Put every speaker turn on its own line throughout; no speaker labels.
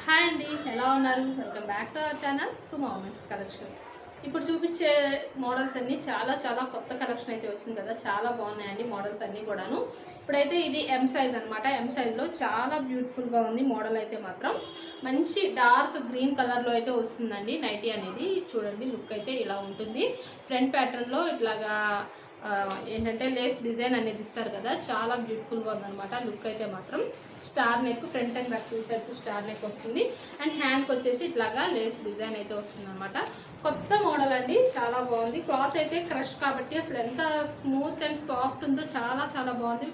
Hi అండి, ఎలా ఉన్నారు? Welcome back to our channel Suma women's collection. ఇప్పుడు చూపించే మోడల్స్ అన్నీ చాలా కొత్త కలెక్షన్ అయితే వచ్చింది కదా, చాలా బాగున్నాయండి మోడల్స్ అన్నీ కూడాను. ఇప్పుడైతే ఇది ఎం సైజ్ అనమాట. ఎం సైజ్లో చాలా బ్యూటిఫుల్గా ఉంది మోడల్ అయితే మాత్రం. మంచి డార్క్ గ్రీన్ కలర్లో అయితే వస్తుందండి నైటీ అనేది. చూడండి, లుక్ అయితే ఇలా ఉంటుంది. ఫ్రంట్ ప్యాటర్న్లో ఇట్లాగా ఏంటంటే లేస్ డిజైన్ అనేది ఇస్తారు కదా, చాలా బ్యూటిఫుల్గా ఉందన్నమాట. లుక్ అయితే మాత్రం star neck, front and back 2 sides star neck వస్తుంది. అండ్ హ్యాండ్కి వచ్చేసి ఇట్లాగా లేస్ డిజైన్ అయితే వస్తుంది అనమాట. కొత్త మోడల్ అండి, చాలా బాగుంది. క్లాత్ అయితే క్రష్ కాబట్టి అసలు ఎంత స్మూత్ అండ్ సాఫ్ట్ ఉందో చాలా బాగుంది.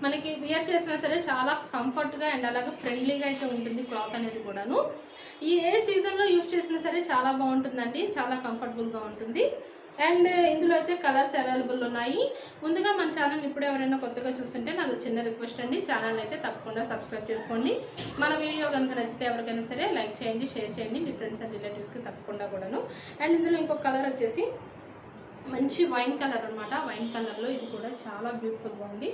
మనకి వియర్ చేసినా సరే చాలా కంఫర్ట్గా అండ్ అలాగే ఫ్రెండ్లీగా అయితే ఉంటుంది క్లాత్ అనేది కూడాను. ఏ సీజన్లో యూజ్ చేసినా సరే చాలా బాగుంటుందండి, చాలా కంఫర్టబుల్గా ఉంటుంది. అండ్ ఇందులో అయితే కలర్స్ అవైలబుల్ ఉన్నాయి. ముందుగా మన ఛానల్ ఇప్పుడు ఎవరైనా కొత్తగా చూస్తుంటే నాది చిన్న రిక్వెస్ట్ అండి, ఛానల్ అయితే తప్పకుండా సబ్స్క్రైబ్ చేసుకోండి. మన వీడియో కనుక నచ్చితే ఎవరికైనా సరే లైక్ చేయండి, షేర్ చేయండి మీ ఫ్రెండ్స్ అండ్ రిలేటివ్స్కి తప్పకుండా కూడాను. అండ్ ఇందులో ఇంకొక కలర్ వచ్చేసి మంచి వైన్ కలర్ అనమాట. వైన్ కలర్లో ఇది కూడా చాలా బ్యూటిఫుల్గా ఉంది.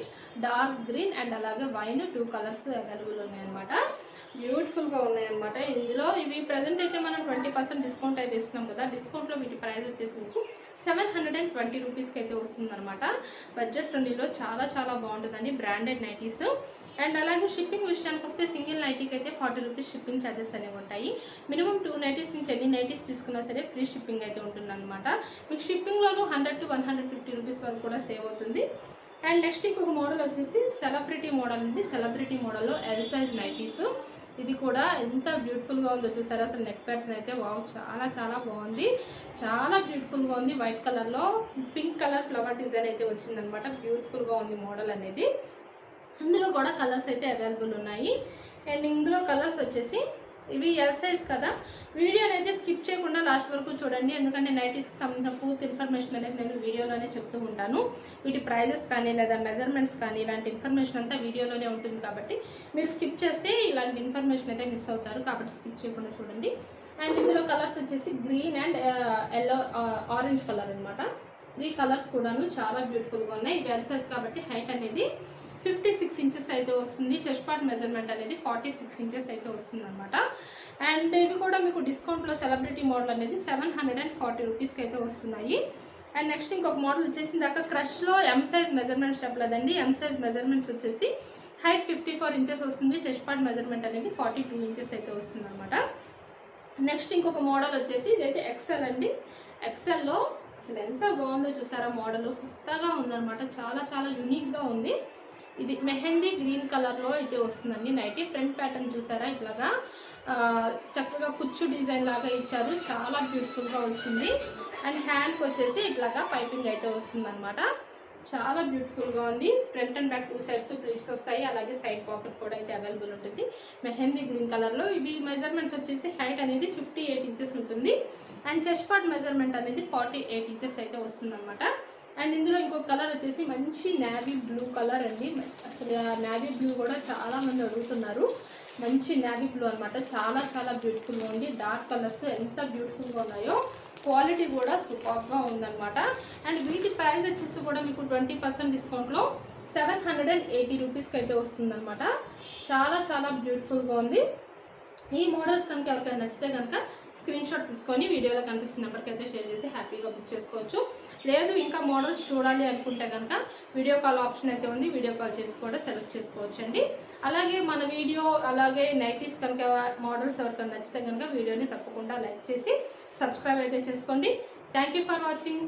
డార్క్ గ్రీన్ అండ్ అలాగే వైన్ 2 కలర్స్ అవైలబుల్ ఉన్నాయన్నమాట. బ్యూటిఫుల్గా ఉన్నాయన్నమాట. ఇందులో ఇవి ప్రజెంట్ అయితే మనం 20% డిస్కౌంట్ అయితే ఇస్తున్నాం కదా. డిస్కౌంట్లో వీటి ప్రైస్ వచ్చేసి మీకు 720 రూపీస్కి అయితే వస్తుందన్నమాట. బడ్జెట్ ఫ్రెండ్లీలో చాలా బాగుంటుందండి. Branded nighties. అండ్ అలాగే షిప్పింగ్ విషయానికి వస్తే సింగిల్ నైటీకి అయితే 40 రూపీస్ షిప్పింగ్ ఛార్జెస్ అనేవి ఉంటాయి. మినిమం 2 నైటీస్ నుంచి ఎన్ని నైటీస్ తీసుకున్నా సరే ఫ్రీ షిప్పింగ్ అయితే ఉంటుందన్నమాట. మీకు షిప్పింగ్లోనూ 100 to 150 రూపీస్ వరకు కూడా సేవ్ అవుతుంది. అండ్ నెక్స్ట్ ఇంకొక మోడల్ వచ్చేసి సెలబ్రిటీ మోడల్ ఉంది. సెలబ్రిటీ మోడల్లో ఎల్ సైజ్ నైటీస్. ఇది కూడా ఎంత బ్యూటిఫుల్గా ఉందో చూసారా. అసలు నెక్ ప్యాటర్న్ అయితే వావ్, చాలా బాగుంది. చాలా బ్యూటిఫుల్గా ఉంది. వైట్ కలర్లో పింక్ కలర్ ఫ్లవర్ డిజైన్ అయితే వచ్చిందనమాట. బ్యూటిఫుల్గా ఉంది మోడల్ అనేది. ఇందులో కూడా కలర్స్ అయితే అవైలబుల్ ఉన్నాయి. అండ్ ఇందులో కలర్స్ వచ్చేసి ఇవి ఎల్ సైజ్ కదా. వీడియోని అయితే స్కిప్ చేయకుండా లాస్ట్ వరకు చూడండి, ఎందుకంటే నైటీస్కి సంబంధించిన పూర్తి ఇన్ఫర్మేషన్ అనేది నేను వీడియోలోనే చెప్తూ ఉంటాను. వీటి ప్రైజెస్ కానీ లేదా మెజర్మెంట్స్ కానీ ఇలాంటి ఇన్ఫర్మేషన్ అంతా వీడియోలోనే ఉంటుంది కాబట్టి మీరు స్కిప్ చేస్తే ఇలాంటి ఇన్ఫర్మేషన్ అయితే మిస్ అవుతారు, కాబట్టి స్కిప్ చేయకుండా చూడండి. అండ్ ఇందులో కలర్స్ వచ్చేసి green and yellow, orange colour అనమాట. 3 కలర్స్ కూడాను చాలా బ్యూటిఫుల్గా ఉన్నాయి. ఇవి ఎల్ సైజ్ కాబట్టి హైట్ అనేది 56 ఇంచెస్ అయితే వస్తుంది. చెస్ట్ పార్ట్ మెజర్మెంట్ అనేది 46 ఇంచెస్ అయితే వస్తుంది అనమాట. అండ్ ఇవి కూడా మీకు డిస్కౌంట్లో సెలబ్రిటీ మోడల్ అనేది 740 రూపీస్కి అయితే వస్తున్నాయి. అండ్ నెక్స్ట్ ఇంకొక మోడల్ వచ్చేసి దాకా క్రష్లో ఎం సైజ్ మెజర్మెంట్స్ చెప్పలేదండి. ఎం సైజ్ మెజర్మెంట్స్ వచ్చేసి హైట్ 54 ఇంచెస్ వస్తుంది. చెస్ట్ పార్ట్ మెజర్మెంట్ అనేది 42 ఇంచెస్ అయితే వస్తుంది అనమాట. నెక్స్ట్ ఇంకొక మోడల్ వచ్చేసి ఇదైతే ఎక్సెల్ అండి. ఎక్సెల్లో అసలు ఎంత బాగుందో చూసారా. మోడల్ కొత్తగా ఉందన్నమాట. చాలా యూనిక్గా ఉంది. ఇది మెహందీ గ్రీన్ కలర్లో అయితే వస్తుందండి నైటీ. ఫ్రంట్ ప్యాటర్న్ చూసారా, ఇట్లాగా చక్కగా కుచ్చు డిజైన్ లాగా ఇచ్చారు. చాలా బ్యూటిఫుల్గా వచ్చింది. అండ్ హ్యాండ్కి వచ్చేసి ఇట్లాగా పైపింగ్ అయితే వస్తుంది అనమాట. చాలా బ్యూటిఫుల్గా ఉంది. Front and back 2 sides pleats వస్తాయి. అలాగే సైడ్ పాకెట్ కూడా అయితే అవైలబుల్ ఉంటుంది. మెహందీ గ్రీన్ కలర్లో ఇవి మెజర్మెంట్స్ వచ్చేసి హైట్ అనేది 58 ఇంచెస్ ఉంటుంది. అండ్ చెస్ట్ పార్ట్ మెజర్మెంట్ అనేది 48 ఇంచెస్ అయితే వస్తుంది అనమాట. అండ్ ఇందులో ఇంకొక కలర్ వచ్చేసి మంచి నావీ బ్లూ కలర్ అండి. అసలు నావీ బ్లూ కూడా చాలా మంది అడుగుతున్నారు. మంచి నావీ బ్లూ అనమాట. చాలా బ్యూటిఫుల్గా ఉంది. డార్క్ కలర్స్ ఎంత బ్యూటిఫుల్గా ఉన్నాయో, క్వాలిటీ కూడా సూపర్గా ఉందన్నమాట. అండ్ వీటి ప్రైస్ వచ్చేసి కూడా మీకు 20% డిస్కౌంట్లో 780 రూపీస్కి అయితే వస్తుందన్నమాట. చాలా బ్యూటిఫుల్గా ఉంది. ఈ మోడల్స్ కనుక ఎవరికైనా నచ్చితే కనుక స్క్రీన్ షాట్ తీసుకొని వీడియోలో కనిపిస్తున్న నెంబర్కి అయితే షేర్ చేసి హ్యాపీగా బుక్ చేసుకోవచ్చు. లేదు ఇంకా మోడల్స్ చూడాలి అనుకుంటే కనుక వీడియో కాల్ ఆప్షన్ అయితే ఉంది. వీడియో కాల్ చేసి కూడా సెలెక్ట్ చేసుకోవచ్చు అండి. అలాగే మన వీడియో అలాగే నైటీస్ కనుక మోడల్స్ ఎవరికైనా నచ్చితే కనుక వీడియోని తప్పకుండా లైక్ చేసి సబ్స్క్రైబ్ అయితే చేసుకోండి. Thank you for watching.